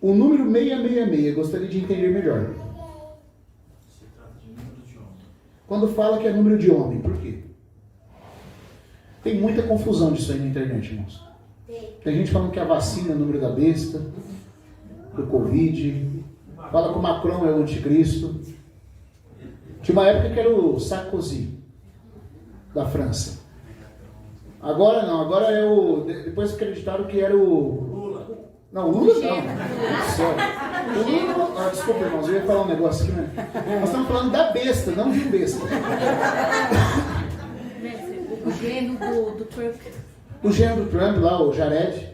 O número 666, gostaria de entender melhor. Se trata de número de homem. Quando fala que é número de homem, por quê? Tem muita confusão disso aí na internet, irmãos. Tem gente falando que a vacina é o número da besta, do Covid. Fala que o Macron é o anticristo. Tinha uma época que era o Sarkozy, da França. Agora não, agora é o... Depois acreditaram que era o... Lula. Não, o Lula não. O Lula... desculpa, irmãos, eu ia falar um negócio aqui, né? Nós estamos falando da besta, não de besta. O gênero do Trump. O gênero do Trump lá, o Jared.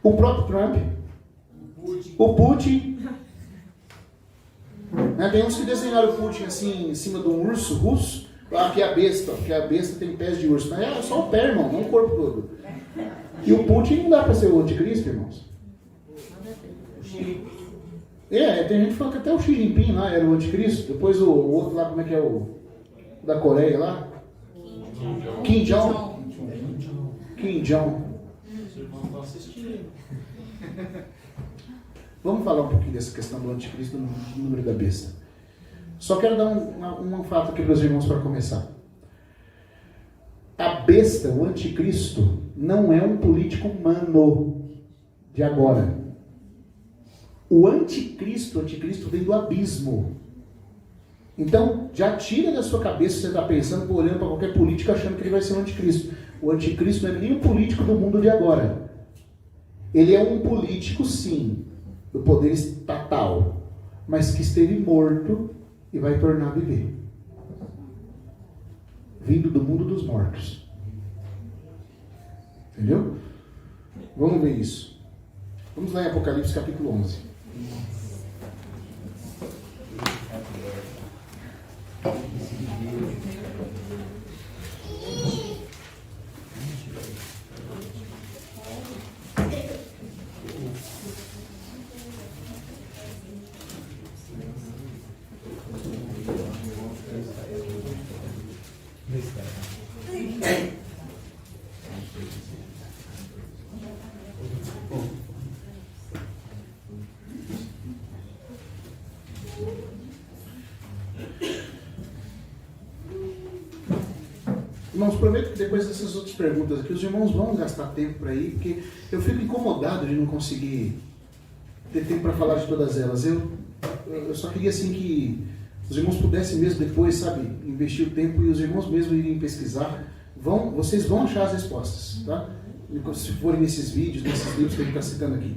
O próprio Trump. O Putin. Né? Tem uns que desenharam o Putin assim, em cima de um urso russo. Aqui é a besta, porque a besta tem pés de urso. Mas é só o pé, irmão, não o corpo todo. E o Putin não dá para ser o anticristo, irmãos. Tem gente que fala que até o Xi Jinping lá era o anticristo. Depois o outro lá, como é que é o da Coreia lá? Kim Jong. Kim Jong. Os irmãos estão assistindo. Vamos falar um pouquinho dessa questão do anticristo no número da besta. Só quero dar um fato aqui para os irmãos para começar. A besta, o anticristo, não é um político humano de agora. O anticristo vem do abismo. Então, já tira da sua cabeça se você está pensando, olhando para qualquer político, achando que ele vai ser um anticristo. O anticristo não é nem um político do mundo de agora. Ele é um político, sim, do poder estatal, mas que esteve morto e vai tornar a viver. Vindo do mundo dos mortos. Entendeu? Vamos ver isso. Vamos lá em Apocalipse capítulo 11. Irmãos, prometo que depois dessas outras perguntas aqui, os irmãos vão gastar tempo para ir, porque eu fico incomodado de não conseguir ter tempo para falar de todas elas. Eu só queria assim que os irmãos pudessem mesmo depois, sabe, investir o tempo e os irmãos mesmo irem pesquisar. Vocês vão achar as respostas, tá? Se forem nesses vídeos, nesses livros que a gente está citando aqui.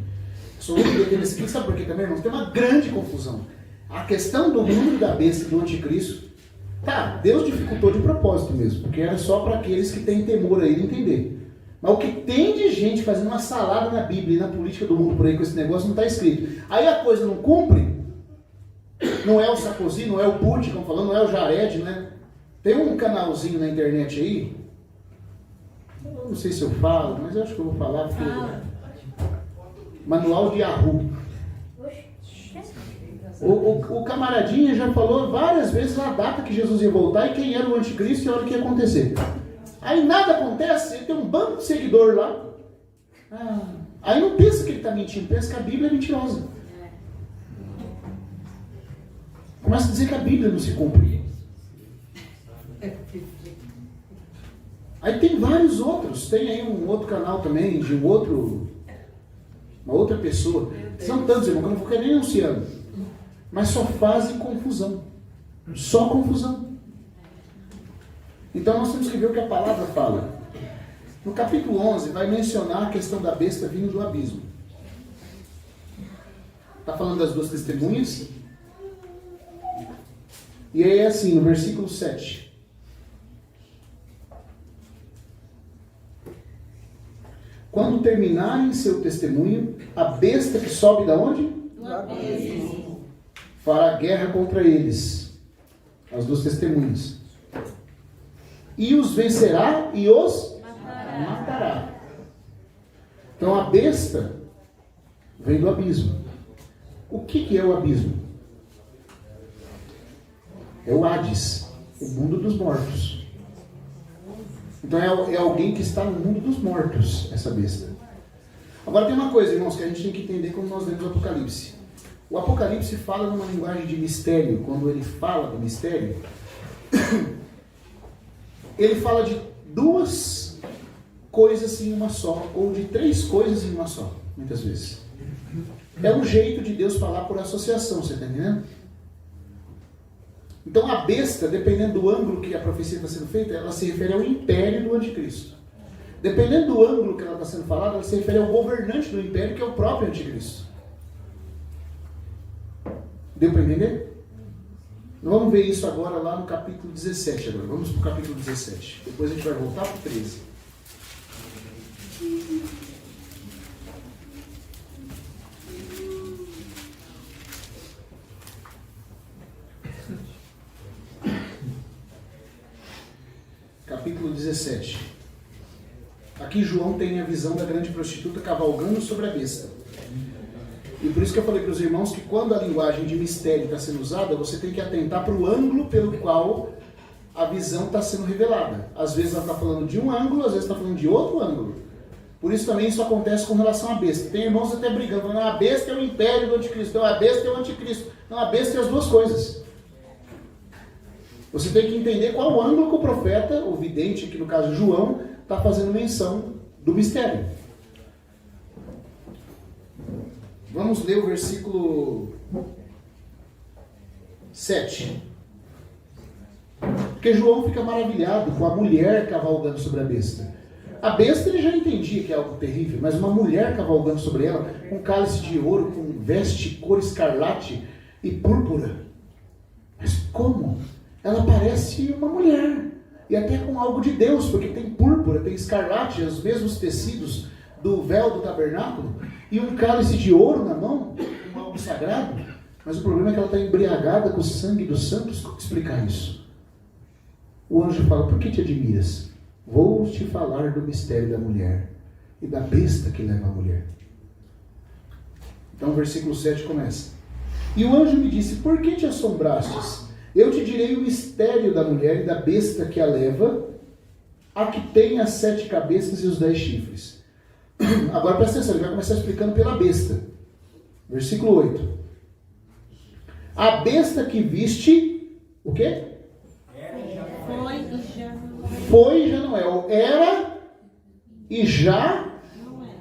Só vou entender nesse aqui, sabe por quê também, irmãos? Tem uma grande confusão. A questão do número da besta e do anticristo, tá, Deus dificultou de propósito mesmo, porque era só para aqueles que têm temor aí de entender. Mas o que tem de gente fazendo uma salada na Bíblia e na política do mundo por aí com esse negócio não está escrito. Aí a coisa não cumpre, não é o Sarkozy, não é o Putin, como falando, não é o Jared, né? Tem um canalzinho na internet aí, eu não sei se eu falo, mas eu acho que eu vou falar, porque... Manual de Yahoo. O camaradinha já falou várias vezes a data que Jesus ia voltar e quem era o anticristo e a hora que ia acontecer. Aí nada acontece, ele tem um bando de seguidor lá. Aí não pensa que ele está mentindo, pensa que a Bíblia é mentirosa. Começa a dizer que a Bíblia não se cumpre. Aí tem vários outros, tem aí um outro canal também, de uma outra pessoa. São tantos, irmãos, que eu não vou querer nem anunciando. Mas só fazem confusão. Só confusão. Então nós temos que ver o que a palavra fala. No capítulo 11 vai mencionar a questão da besta vindo do abismo. Está falando das duas testemunhas. E aí é assim, no versículo 7. Quando terminarem seu testemunho, a besta que sobe da onde? Do abismo. Fará guerra contra eles, as duas testemunhas, e os vencerá e os matará. Então a besta vem do abismo. O que é o abismo? É o Hades, o mundo dos mortos. Então é alguém que está no mundo dos mortos, essa besta. Agora tem uma coisa, irmãos, que a gente tem que entender quando nós lemos o Apocalipse. O Apocalipse fala numa linguagem de mistério. Quando ele fala do mistério, ele fala de duas coisas em uma só, ou de três coisas em uma só, muitas vezes. É um jeito de Deus falar por associação, você está entendendo? Então a besta, dependendo do ângulo que a profecia está sendo feita, ela se refere ao império do anticristo. Dependendo do ângulo que ela está sendo falada, ela se refere ao governante do império, que é o próprio anticristo. Deu para entender? Vamos ver isso agora lá no capítulo 17. Agora. Vamos para o capítulo 17. Depois a gente vai voltar para o 13. Capítulo 17. Aqui João tem a visão da grande prostituta cavalgando sobre a besta. E por isso que eu falei para os irmãos que quando a linguagem de mistério está sendo usada, você tem que atentar para o ângulo pelo qual a visão está sendo revelada. Às vezes ela está falando de um ângulo, às vezes está falando de outro ângulo. Por isso também isso acontece com relação à besta. Tem irmãos até brigando, falando, a besta é o império do anticristo, não, a besta é o anticristo. Não, a besta é as duas coisas. Você tem que entender qual o ângulo que o profeta, o vidente, que no caso João, está fazendo menção do mistério. Vamos ler o versículo 7. Porque João fica maravilhado com a mulher cavalgando sobre a besta. A besta ele já entendia que é algo terrível, mas uma mulher cavalgando sobre ela, com cálice de ouro, com veste cor escarlate e púrpura. Mas como? Ela parece uma mulher. E até com algo de Deus, porque tem púrpura, tem escarlate, os mesmos tecidos do véu do tabernáculo, e um cálice de ouro na mão, um algo sagrado. Mas o problema é que ela está embriagada com o sangue dos santos. Como explicar isso? O anjo fala, por que te admiras? Vou te falar do mistério da mulher e da besta que leva a mulher. Então o versículo 7 começa. E o anjo me disse, por que te assombrastes? Eu te direi o mistério da mulher e da besta que a leva, a que tem as 7 cabeças e os 10 chifres. Agora presta atenção, ele vai começar explicando pela besta. Versículo 8. A besta que viste, o quê? Foi e já não é. Ou era e já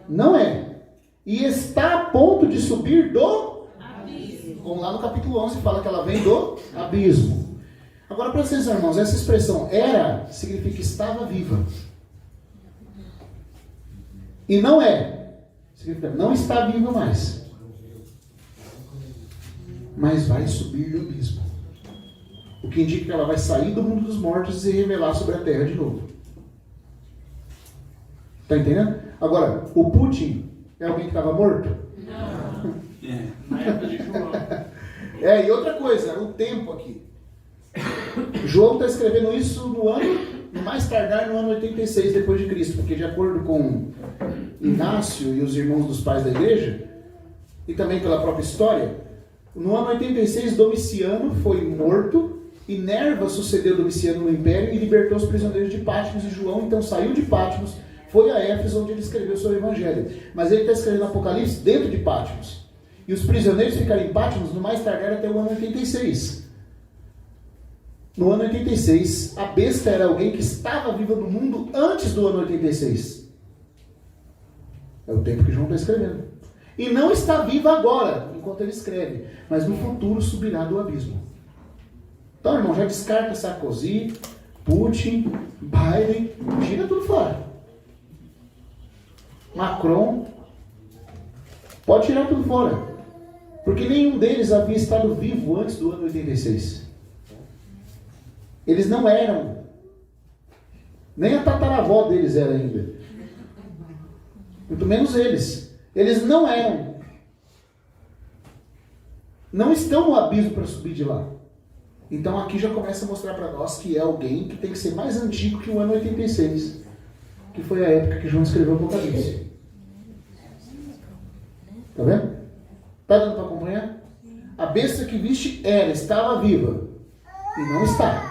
não é. E está a ponto de subir do abismo. Como lá no capítulo 11 fala que ela vem do abismo. Agora presta atenção, irmãos. Essa expressão era significa que estava viva. E não é. Significa não está viva mais. Mas vai subir do abismo. O que indica que ela vai sair do mundo dos mortos e se revelar sobre a terra de novo. Está entendendo? Agora, o Putin é alguém que estava morto? Não. Na época de João. E outra coisa, o tempo aqui. João está escrevendo isso no ano, no mais tardar no ano 86 depois de Cristo, porque de acordo com Inácio e os irmãos dos pais da igreja, e também pela própria história, no ano 86 Domiciano foi morto, e Nerva sucedeu Domiciano no império e libertou os prisioneiros de Patmos, e João então saiu de Patmos, foi a Éfeso onde ele escreveu seu evangelho. Mas ele está escrevendo Apocalipse dentro de Patmos. E os prisioneiros ficaram em Patmos no mais tardar até o ano 86. No ano 86, a besta era alguém que estava viva no mundo antes do ano 86. É o tempo que João está escrevendo. E não está viva agora, enquanto ele escreve, mas no futuro subirá do abismo. Então, irmão, já descarta Sarkozy, Putin, Biden, tira tudo fora. Macron, pode tirar tudo fora. Porque nenhum deles havia estado vivo antes do ano 86. Eles não eram. Nem a tataravó deles era ainda. Muito menos eles. Eles não eram. Não estão no abismo para subir de lá. Então aqui já começa a mostrar para nós que é alguém que tem que ser mais antigo que o ano 86. Que foi a época que João escreveu o Apocalipse. Está vendo? Está dando para acompanhar? A besta que viste estava viva. E não está.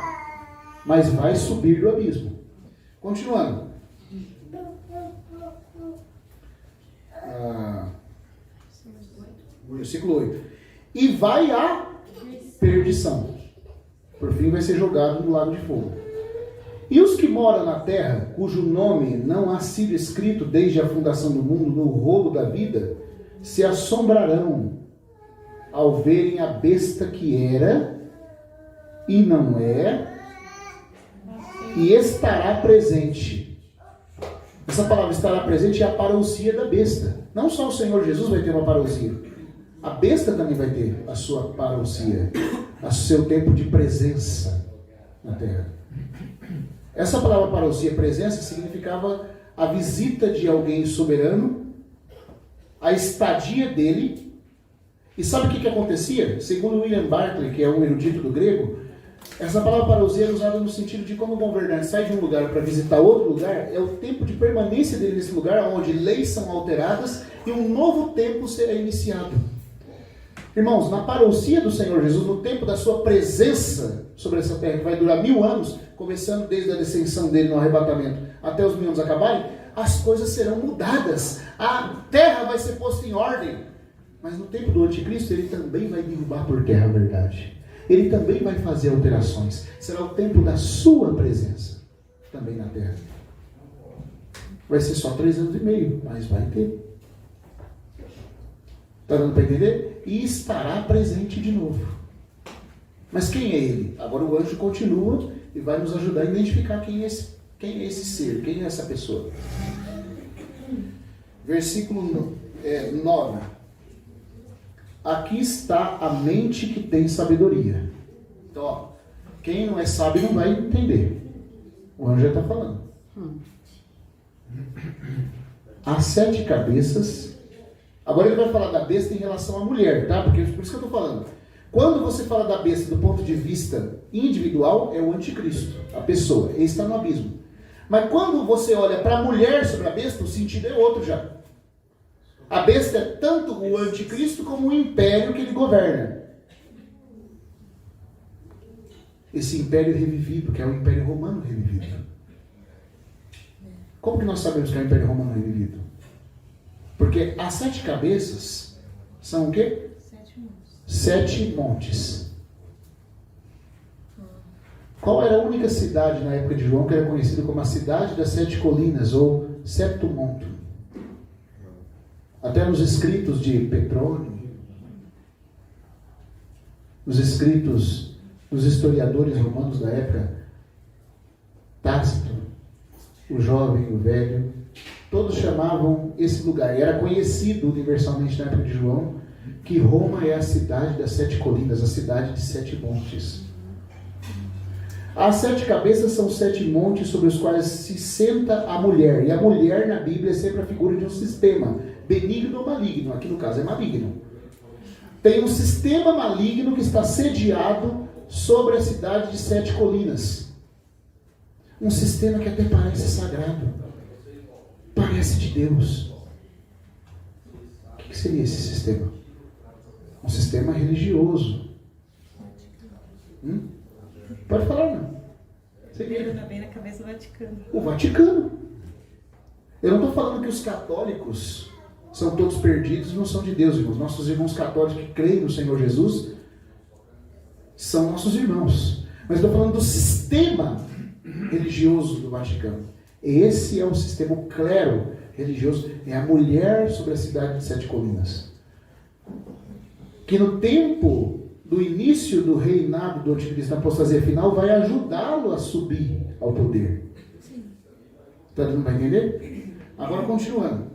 Mas vai subir do abismo. Continuando. Versículo 8. E vai à perdição. Por fim vai ser jogado no lago de fogo. E os que moram na terra, cujo nome não há sido escrito desde a fundação do mundo no rolo da vida, se assombrarão ao verem a besta que era e não é, e estará presente. Essa palavra estará presente é a parousia da besta. Não só o Senhor Jesus vai ter uma parousia, a besta também vai ter a sua parousia, o seu tempo de presença na terra. Essa palavra parousia, presença, significava a visita de alguém soberano, a estadia dele. E sabe o que acontecia? Segundo William Barclay, que é um erudito do grego, essa palavra parousia é usada no sentido de quando o governante sai de um lugar para visitar outro lugar, é o tempo de permanência dele nesse lugar, onde leis são alteradas e um novo tempo será iniciado. Irmãos, na parousia do Senhor Jesus, no tempo da sua presença sobre essa terra, que vai durar 1000 anos, começando desde a descensão dele no arrebatamento até os 1000 anos acabarem, as coisas serão mudadas. A terra vai ser posta em ordem. Mas no tempo do anticristo, ele também vai derrubar por terra a verdade. Ele também vai fazer alterações. Será o tempo da sua presença também na terra. Vai ser só 3 anos e meio, mas vai ter. Está dando para entender? E estará presente de novo. Mas quem é ele? Agora o anjo continua e vai nos ajudar a identificar quem é esse ser, quem é essa pessoa. Versículo 9. Aqui está a mente que tem sabedoria. Então, ó, quem não é sábio não vai entender. O anjo já está falando. Há 7 cabeças. Agora ele vai falar da besta em relação à mulher, tá? Porque por isso que eu estou falando. Quando você fala da besta do ponto de vista individual, é o anticristo, a pessoa. Ele está no abismo. Mas quando você olha para a mulher sobre a besta, o sentido é outro já. A besta é tanto o anticristo como o império que ele governa. Esse império revivido, que é o Império Romano revivido. Como que nós sabemos que é o Império Romano revivido? Porque as 7 cabeças são o quê? 7 montes. Qual era a única cidade na época de João que era conhecida como a cidade das 7 colinas, ou Septum Montum? Até nos escritos de Petrônio, nos escritos dos historiadores romanos da época, Tácito, o jovem, o velho, todos chamavam esse lugar, e era conhecido universalmente na época de João, que Roma é a cidade das 7 colinas, a cidade de 7 montes. As 7 cabeças são 7 montes sobre os quais se senta a mulher, e a mulher na Bíblia é sempre a figura de um sistema, benigno ou maligno, aqui no caso é maligno. Tem um sistema maligno que está sediado sobre a cidade de 7 colinas. Um sistema que até parece sagrado. Parece de Deus. O que seria esse sistema? Um sistema religioso. Pode falar, não. Primeiro também na cabeça do Vaticano. O Vaticano. Eu não estou falando que os católicos são todos perdidos e não são de Deus, irmãos. Nossos irmãos católicos que creem no Senhor Jesus são nossos irmãos. Mas estou falando do sistema religioso do Vaticano. Esse é o sistema, o clero religioso. É a mulher sobre a cidade de 7 colinas. Que no tempo do início do reinado do anticristo, na apostasia final, vai ajudá-lo a subir ao poder. Está dando para entender? Agora continuando.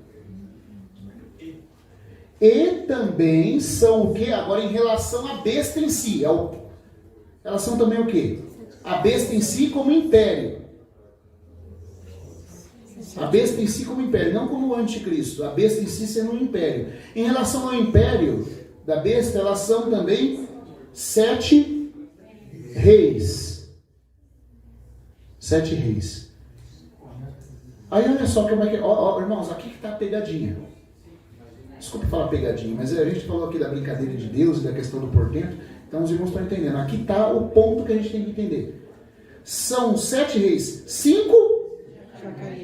E também são o que? Agora em relação à besta em si. Elas são também o que? A besta em si como império. A besta em si como império, não como o anticristo. A besta em si sendo um império. Em relação ao império da besta, elas são também 7 reis. 7 reis. Aí olha só como é que... irmãos, aqui que está a pegadinha. Desculpe falar pegadinha, mas a gente falou aqui da brincadeira de Deus e da questão do portento. Então os irmãos estão entendendo. Aqui está o ponto que a gente tem que entender. São 7 reis. 5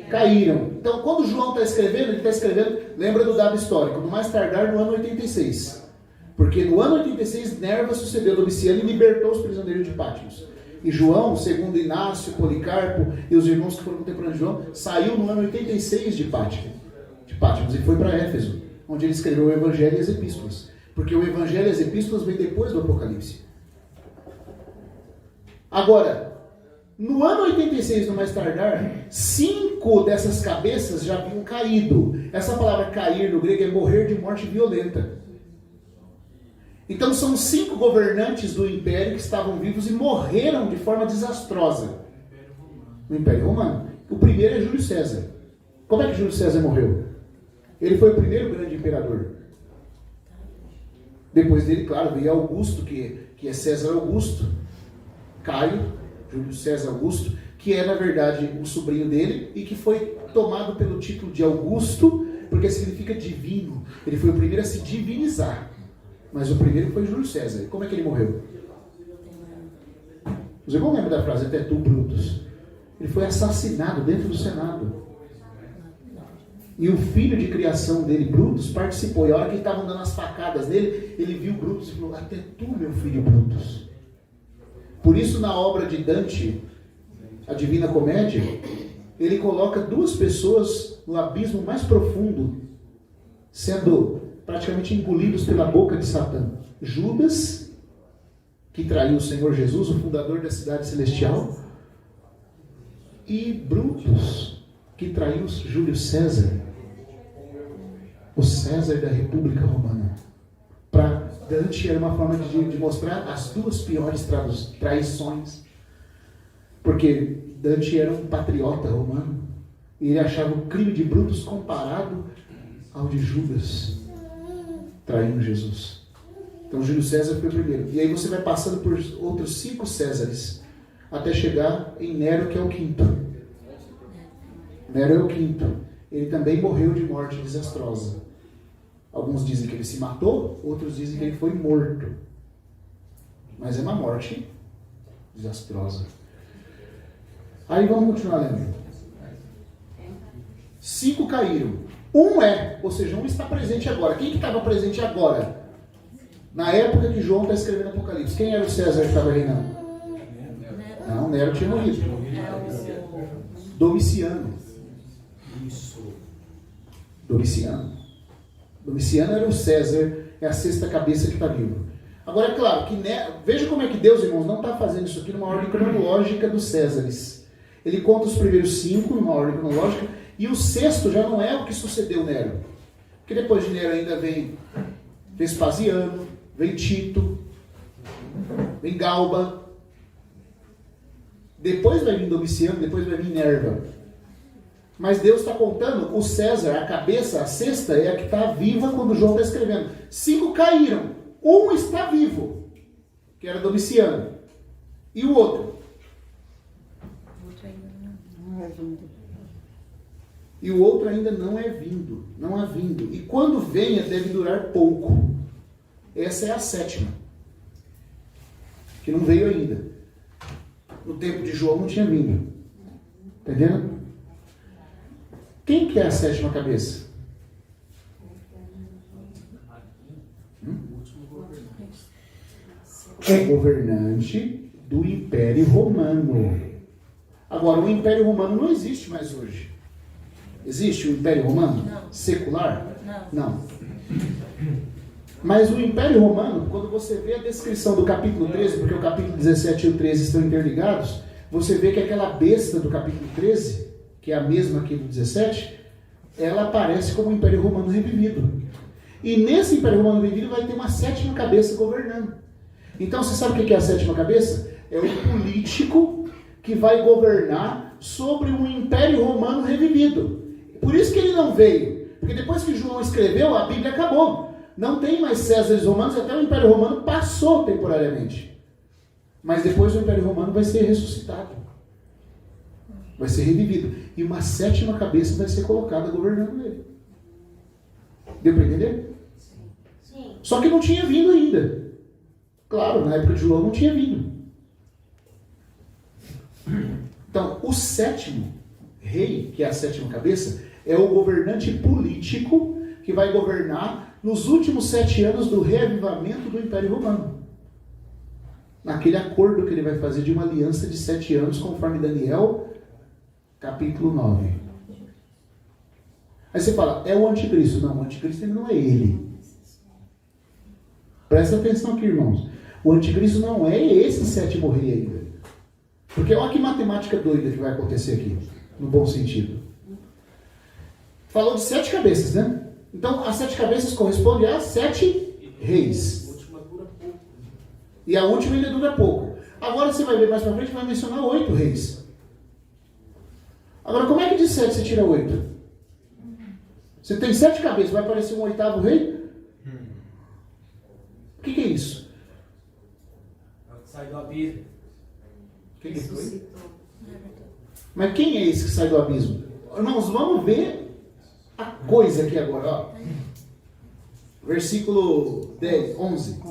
caíram. Então quando João está escrevendo, ele está escrevendo, lembra do dado histórico, no mais tardar no ano 86. Porque no ano 86, Nerva sucedeu Domiciano e libertou os prisioneiros de Patmos. E João, segundo Inácio, Policarpo e os irmãos que foram contemporâneos de João, saiu no ano 86 de Patmos e foi para Éfeso, onde ele escreveu o Evangelho e as Epístolas. Porque o Evangelho e as Epístolas vem depois do Apocalipse. Agora, no ano 86, no mais tardar, 5 dessas cabeças já haviam caído. Essa palavra cair no grego é morrer de morte violenta. Então são 5 governantes do império que estavam vivos e morreram de forma desastrosa no Império Romano. O primeiro é Júlio César. Como é que Júlio César morreu? Ele foi o primeiro grande imperador. Depois dele, claro, veio Augusto, que é César Augusto, Caio, Júlio César Augusto, que é na verdade o sobrinho dele e que foi tomado pelo título de Augusto, porque significa divino. Ele foi o primeiro a se divinizar. Mas o primeiro foi Júlio César. Como é que ele morreu? Os irmãos lembram da frase, até tu, Brutus? Ele foi assassinado dentro do Senado. E o filho de criação dele, Brutus, participou. E a hora que ele estava dando as facadas nele, ele viu Brutus e falou, até tu, meu filho Brutus. Por isso, na obra de Dante, a Divina Comédia, ele coloca 2 pessoas no abismo mais profundo, sendo praticamente engolidos pela boca de Satã. Judas, que traiu o Senhor Jesus, o fundador da cidade celestial, e Brutus, que traiu Júlio César, o César da República Romana. Para Dante era uma forma de mostrar as 2 piores traições, porque Dante era um patriota romano e ele achava o crime de Brutus comparado ao de Judas traindo Jesus. Então Júlio César foi o primeiro. E aí você vai passando por outros 5 Césares, até chegar em Nero, que é o 5º. Nero é o 5º. Ele também morreu de morte desastrosa. Alguns dizem que ele se matou, outros dizem que ele foi morto. Mas é uma morte desastrosa. Aí vamos continuar lendo. 5 caíram. Ou seja, um está presente agora. Quem que estava presente agora? Na época que João está escrevendo Apocalipse. Quem era o César que estava reinando? Não, Nero tinha morrido. Domiciano. Domiciano era o César, é a 6ª cabeça que está vivo. Agora é claro, que veja como é que Deus, irmãos, não está fazendo isso aqui numa ordem cronológica dos Césares. Ele conta os primeiros 5 numa ordem cronológica, e o 6º já não é o que sucedeu Nero. Porque depois de Nero ainda vem Vespasiano, vem Tito, vem Galba. Depois vai vir Domiciano, depois vai vir Nerva. Mas Deus está contando o César, a cabeça, a 6ª, é a que está viva quando João está escrevendo. 5 caíram. Um está vivo, que era Domiciano. E o outro? E o outro ainda não é vindo. Não há vindo. E quando venha, deve durar pouco. Essa é a 7ª. Que não veio ainda. No tempo de João não tinha vindo. Entendendo? Quem que é a 7ª cabeça? É governante do Império Romano. Agora, o Império Romano não existe mais hoje. Existe o Império Romano? Não. Secular? Não. Mas o Império Romano, quando você vê a descrição do capítulo 13, porque o capítulo 17 e o 13 estão interligados, você vê que aquela besta do capítulo 13, que é a mesma aqui do 17, ela aparece como o Império Romano revivido. E nesse Império Romano revivido vai ter uma 7ª cabeça governando. Então você sabe o que é a 7ª cabeça? É o político que vai governar sobre um Império Romano revivido. Por isso que ele não veio. Porque depois que João escreveu, a Bíblia acabou. Não tem mais Césares romanos, até o Império Romano passou temporariamente. Mas depois o Império Romano vai ser ressuscitado. Vai ser revivido. E uma 7ª cabeça vai ser colocada governando ele. Deu para entender? Sim. Só que não tinha vindo ainda. Claro, na época de João não tinha vindo. Então, o 7º rei, que é a 7ª cabeça, é o governante político que vai governar nos últimos 7 anos do reavivamento do Império Romano. Naquele acordo que ele vai fazer de uma aliança de 7 anos, conforme Daniel, capítulo 9. Aí você fala, é o anticristo. Não, o anticristo não é ele. Presta atenção aqui, irmãos. O anticristo não é esse 7º rei ainda. Porque olha que matemática doida que vai acontecer aqui, no bom sentido. Falou de 7 cabeças, né? Então, as 7 cabeças correspondem a 7 reis. A última dura pouco. E a última ainda dura pouco. Agora você vai ver mais pra frente, vai mencionar 8 reis. Agora, como é que de 7 você tira 8? Você tem 7 cabeças, vai aparecer um 8º rei? O que é isso? Sai do abismo. Quem que foi? Mas quem é esse que sai do abismo? Irmãos, vamos ver a coisa aqui agora, ó. Versículo 10, 11.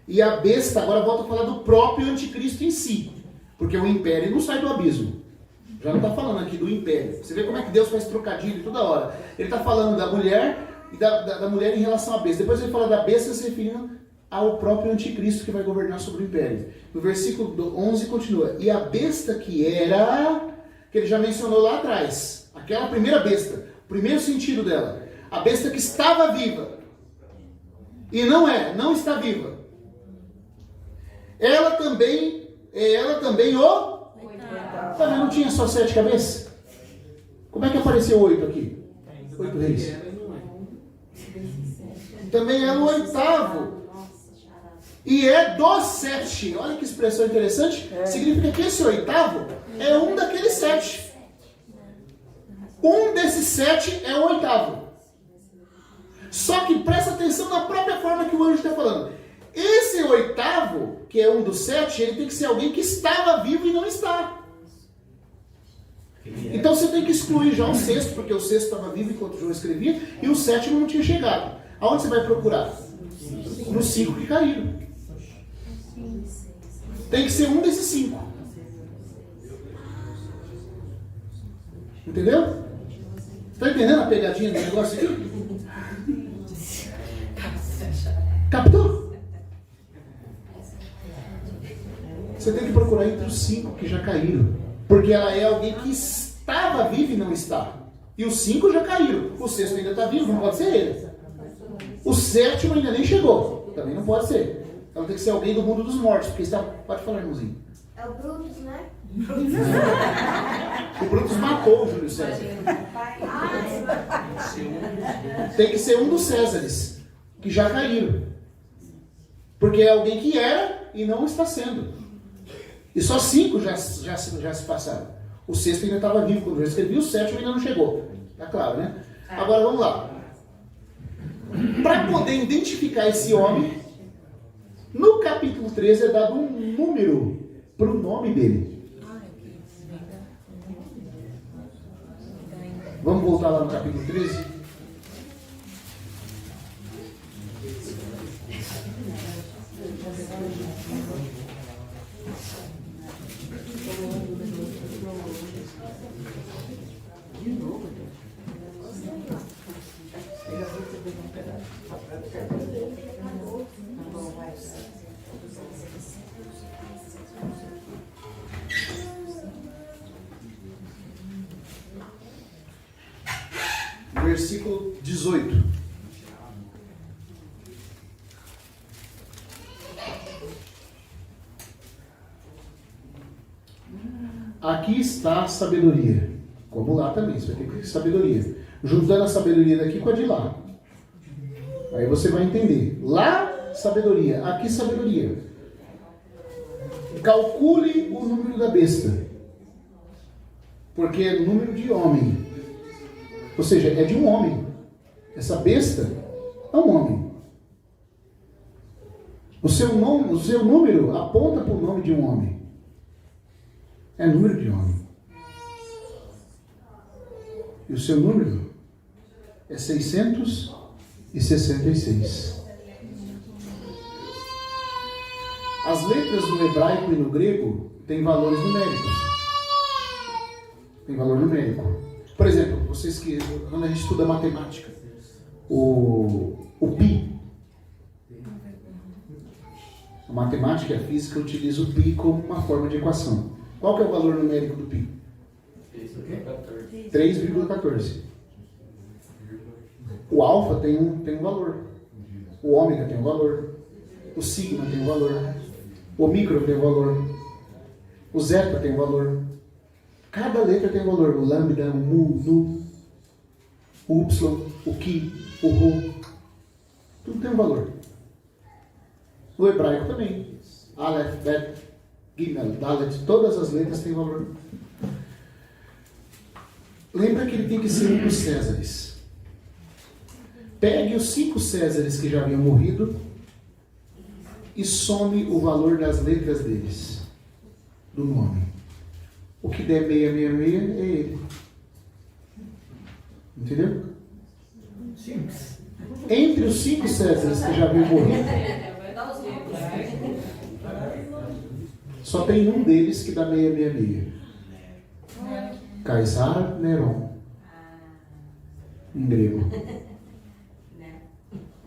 E a besta, agora volta a falar do próprio anticristo em si. Porque o império não sai do abismo. Já não está falando aqui do império. Você vê como é que Deus faz trocadilho toda hora. Ele está falando da mulher e da mulher em relação à besta. Depois ele fala da besta se referindo ao próprio anticristo que vai governar sobre o império. No versículo 11 continua. E a besta que ele já mencionou lá atrás. Aquela primeira besta. O primeiro sentido dela. A besta que estava viva. E não está viva. Ela também o... Tá vendo? Não tinha só 7 cabeças? Como é que apareceu 8 aqui? 8 reis. Também é o 8º. E é dos 7. Olha que expressão interessante. Significa que esse 8º é um daqueles 7. Um desses 7 é o 8º. Só que presta atenção na própria forma que o anjo está falando. Esse 8º, que é um dos 7, ele tem que ser alguém que estava vivo e não está. Então você tem que excluir já o 6º, porque o 6º estava vivo enquanto João escrevia, e o 7º não tinha chegado. Aonde você vai procurar? Nos 5 que caíram. Tem que ser um desses 5. Entendeu? Está entendendo a pegadinha do negócio aqui? Captou? Você tem que procurar entre os 5 que já caíram. Porque ela é alguém que estava viva e não está. E os 5 já caíram. O 6º ainda está vivo, não pode ser ele. O 7º ainda nem chegou. Também não pode ser. Então tem que ser alguém do mundo dos mortos. Porque está... Pode falar, irmãozinho. É o Brutus, né? O Brutus matou o Júlio César. Tem que ser um dos Césares que já caíram. Porque é alguém que era e não está sendo. E só 5 já se passaram. O 6º ainda estava vivo quando eu escrevi, o 7º ainda não chegou. Tá claro, né? Agora vamos lá. Para poder identificar esse homem, no capítulo 13 é dado um número para o nome dele. Vamos voltar lá no capítulo 13? Versículo 18. Aqui está a sabedoria. Como lá também, você vai ter que ter sabedoria. Juntando a sabedoria daqui com a de lá. Aí você vai entender. Lá, sabedoria. Aqui, sabedoria. Calcule o número da besta. Porque é número de homem. Ou seja, é de um homem. Essa besta é um homem. O seu número aponta para o nome de um homem. É número de homem. E o seu número é 666. As letras no hebraico e no grego têm valores numéricos. Tem valor numérico. Por exemplo, vocês que quando a gente estuda matemática, o O pi. A matemática e a física utilizam o pi como uma forma de equação. Qual que é o valor numérico do pi? 3,14. O alfa tem um valor. O ômega tem um valor. O sigma tem um valor. O micro tem um valor. O zeta tem um valor. Cada letra tem um valor. O lambda, o mu, nu, o y, o ki, o rho. Tudo tem um valor. No hebraico também. Aleph, Bet, Gimel, Dalet. Todas as letras têm valor. Lembra que ele tem que ser um dos Césares. Pegue os 5 Césares que já haviam morrido e some o valor das letras deles, do nome. O que der 666 é ele. Entendeu? Entre os 5 Césares que já haviam morrido, só tem um deles que dá 666. Caesar Neron. Em grego.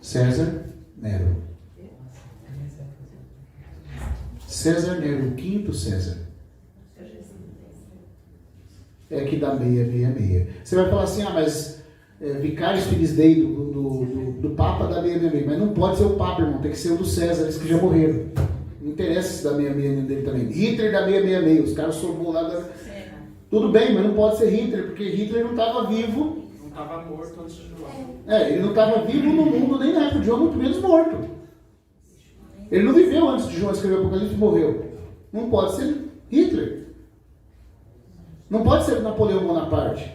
César Nero. César Nero, o quinto César. É que dá 666. Você vai falar assim, mas Vicarius Filis Dei do Papa dá 666. Mas não pode ser o Papa, irmão. Tem que ser um dos Césares que já morreram. Não interessa se dá 666 dele também. Hitler dá 666. Os caras somou lá. Tudo bem, mas não pode ser Hitler, porque Hitler não estava vivo. Não estava morto antes de João. Ele não estava vivo no mundo nem na época de João, muito menos morto. Ele não viveu antes de João escrever o Apocalipse e morreu. Não pode ser Hitler. Não pode ser Napoleão Bonaparte,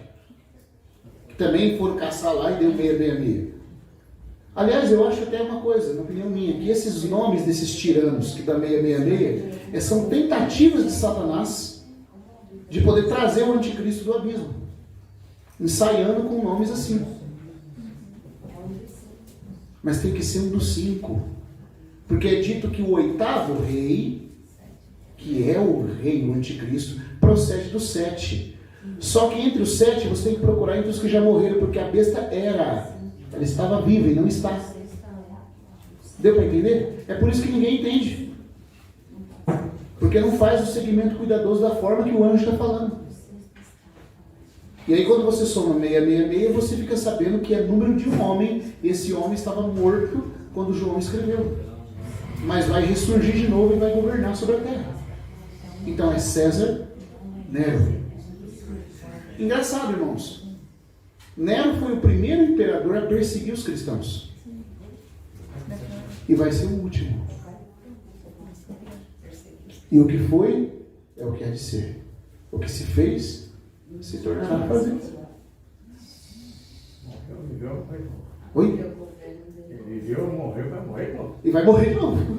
que também foram caçar lá e deu 666. Aliás, eu acho até uma coisa, na opinião minha, que esses nomes desses tiranos que dá 666 são tentativas de Satanás de poder trazer o anticristo do abismo, ensaiando com nomes assim. Mas tem que ser um dos 5, porque é dito que o 8º rei, que é o rei, o anticristo, procede do 7. Só que entre os 7 você tem que procurar entre os que já morreram, porque a besta ela estava viva e não está. Deu para entender? É por isso que ninguém entende. Porque não faz o segmento cuidadoso da forma que o anjo está falando. E aí quando você soma 666, você fica sabendo que é número de um homem. E esse homem estava morto quando João escreveu. Mas vai ressurgir de novo e vai governar sobre a terra. Então é César Nero. Engraçado, irmãos. Nero foi o primeiro imperador a perseguir os cristãos. E vai ser o último. E o que foi, é o que há de ser. O que se fez, se tornará fazer. Oi? Ele viveu, morreu, vai morrer de novo. E vai morrer de novo.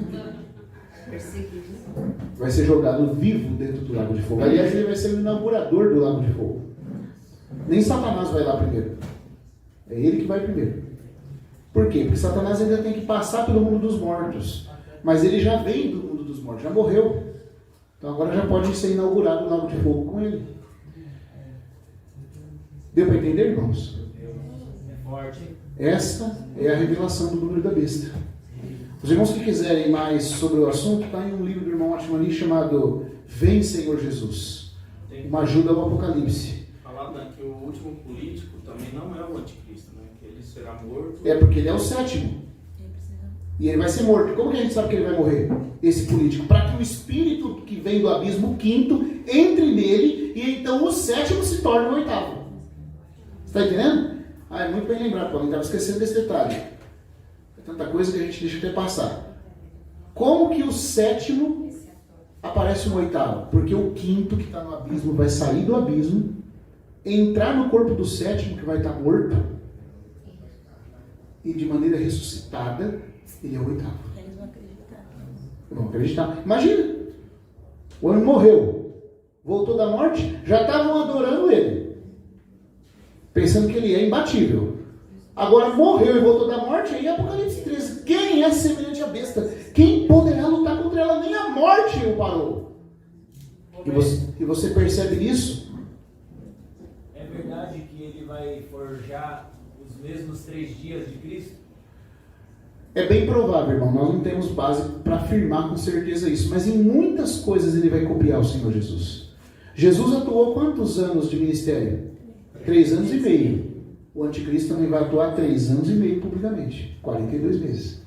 Vai ser jogado vivo dentro do lago de fogo. Aliás, ele vai ser o inaugurador do lago de fogo. Nem Satanás vai lá primeiro. É ele que vai primeiro. Por quê? Porque Satanás ainda tem que passar pelo mundo dos mortos. Mas ele já vem do mundo dos mortos, já morreu. Então agora já pode ser inaugurado o lago de fogo com ele. Deu para entender, irmãos? É forte. Esta é a revelação do número da besta. Os irmãos que quiserem mais sobre o assunto, está em um livro do irmão Atmani chamado Vem, Senhor Jesus. Uma ajuda ao Apocalipse. Falado que o último político também não é o anticristo, né? Que ele será morto. É porque ele é o 7º. E ele vai ser morto. Como que a gente sabe que ele vai morrer? Esse político. Para que o espírito que vem do abismo, o 5º, entre nele e então o 7º se torne o 8º. Você está entendendo? É muito bem lembrado, Paulo. Estava esquecendo desse detalhe. É tanta coisa que a gente deixa até passar. Como que o 7º aparece no 8º? Porque o 5º que está no abismo vai sair do abismo, entrar no corpo do 7º que vai estar morto, e de maneira ressuscitada, ele é o 8º. Eles vão acreditar. Vão acreditar. Imagina, o homem morreu, voltou da morte, já estavam adorando ele, pensando que ele é imbatível. Agora morreu e voltou da morte, aí Apocalipse 13. Quem é semelhante à besta? Quem poderá lutar contra ela? Nem a morte o parou. E você percebe isso? É verdade que ele vai forjar os mesmos 3 dias de Cristo? É bem provável, irmão, nós não temos base para afirmar com certeza isso, mas em muitas coisas ele vai copiar o Senhor Jesus. Jesus atuou quantos anos de ministério? 3 anos e meio. O anticristo também vai atuar 3 anos e meio publicamente, 42 meses.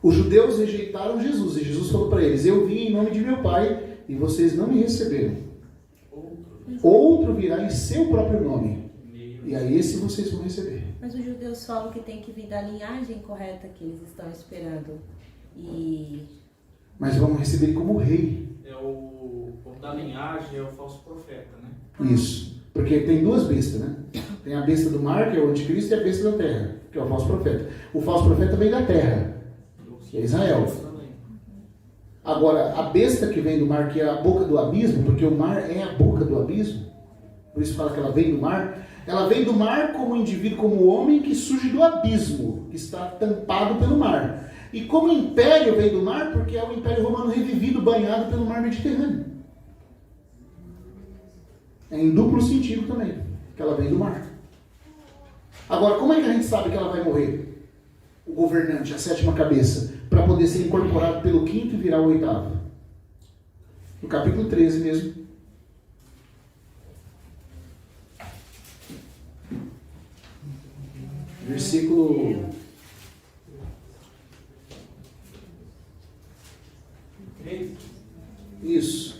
Os judeus rejeitaram Jesus, e Jesus falou para eles: eu vim em nome de meu Pai, e vocês não me receberam. Outro virá em seu próprio nome, e aí esse vocês vão receber. Mas os judeus falam que tem que vir da linhagem correta que eles estão esperando. Mas vão receber ele como rei. É o da linhagem, é o falso profeta, né? Isso. Porque tem 2 bestas, né? Tem a besta do mar, que é o anticristo, e a besta da terra, que é o falso profeta. O falso profeta vem da terra, que é Israel. Agora, a besta que vem do mar, que é a boca do abismo, porque o mar é a boca do abismo, por isso fala que ela vem do mar. Ela vem do mar como indivíduo, como homem que surge do abismo, que está tampado pelo mar. E como império vem do mar, porque é o Império Romano revivido, banhado pelo mar Mediterrâneo. É em duplo sentido também, que ela vem do mar. Agora, como é que a gente sabe que ela vai morrer? O governante, a 7ª cabeça, para poder ser incorporado pelo 5º e virar o 8º. No capítulo 13 mesmo. Versículo... Isso.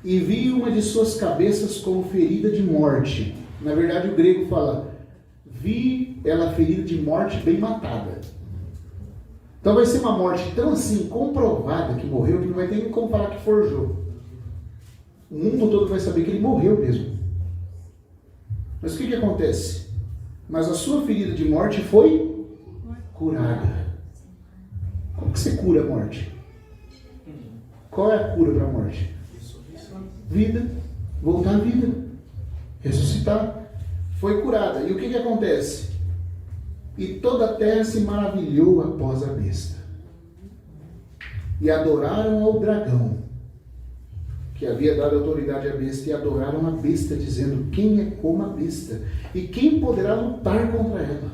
E vi uma de suas cabeças como ferida de morte. Na verdade, o grego fala: vi ela ferida de morte, bem matada. Então vai ser uma morte tão assim, comprovada que morreu, que não vai ter nem como falar que forjou. O mundo todo vai saber que ele morreu mesmo. Mas o que acontece? Mas a sua ferida de morte foi curada. Como que você cura a morte? Qual é a cura para a morte? Vida, voltar à vida, ressuscitar. Foi curada. E o que acontece? E toda a terra se maravilhou após a besta. E adoraram ao dragão, que havia dado autoridade à besta, e adoraram a besta, dizendo: quem é como a besta? E quem poderá lutar contra ela?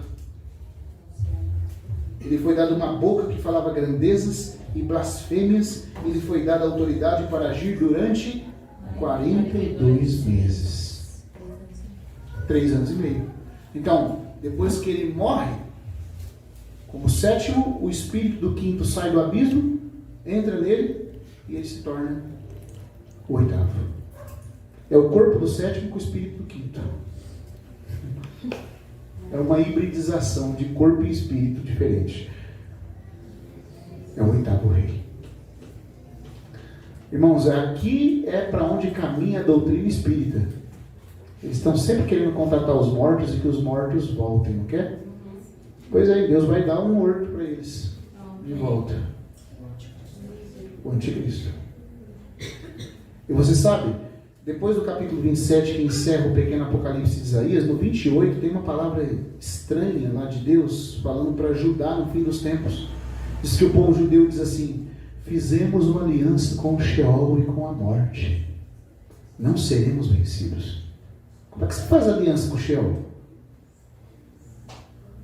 Ele foi dado uma boca que falava grandezas e blasfêmias, e lhe foi dada autoridade para agir durante 42 meses. 3 anos e meio. Então, depois que ele morre, como 7º, o espírito do 5º sai do abismo, entra nele, e ele se torna o 8º. É o corpo do 7º com o espírito do 5º. É uma hibridização de corpo e espírito diferente. É o 8º rei. Irmãos, aqui é para onde caminha a doutrina espírita. Eles estão sempre querendo contratar os mortos e que os mortos voltem, não quer? Pois aí, Deus vai dar um morto para eles de volta. O anticristo. E você sabe, depois do capítulo 27, que encerra o pequeno Apocalipse de Isaías, no 28 tem uma palavra estranha lá de Deus, falando para Judá no fim dos tempos. Diz que o povo judeu diz assim: fizemos uma aliança com o Sheol e com a morte. Não seremos vencidos. Como é que você faz aliança com o Sheol?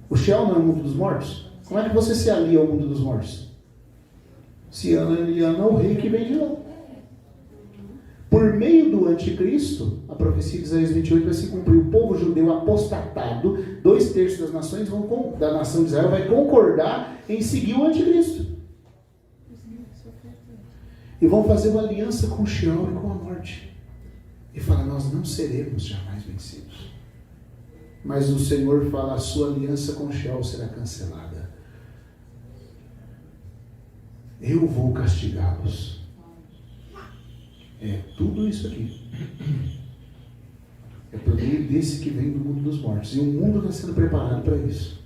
O Sheol não é o mundo dos mortos? Como é que você se alia ao mundo dos mortos? Se aliando ao rei que vem de lá. Por meio do anticristo, a profecia de Isaías 28 vai se cumprir. O povo judeu apostatado, 2/3 das nações da nação de Israel vai concordar em seguir o anticristo. E vão fazer uma aliança com o Sheol e com a morte. E fala: nós não seremos jamais vencidos. Mas o Senhor fala: a sua aliança com o Sheol será cancelada. Eu vou castigá-los. É tudo isso aqui. É por meio desse que vem do mundo dos mortos. E o mundo está sendo preparado para isso.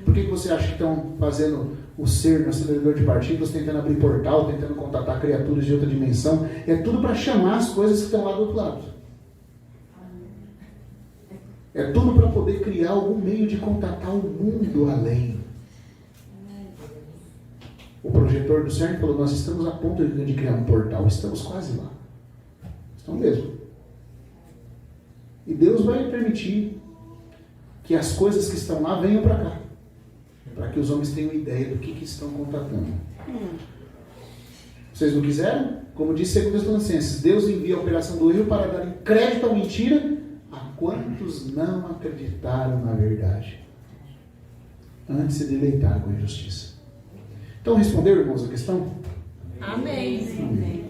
Por que você acha que estão fazendo o ser no acelerador de partículas, tentando abrir portal, tentando contatar criaturas de outra dimensão? É tudo para chamar as coisas que estão lá do outro lado. É tudo para poder criar algum meio de contatar o mundo além. O projeto projetor do CERN falou, nós estamos a ponto de criar um portal, estamos quase lá. Estamos mesmo. E Deus vai permitir que as coisas que estão lá venham para cá, para que os homens tenham ideia do que estão contatando. Vocês não quiseram? Como disse 2 Tessalonicenses, Deus envia a operação do erro para dar crédito à mentira a quantos não acreditaram na verdade, antes se deleitaram com a injustiça. Então responderam, irmãos, a questão? Amém. Amém.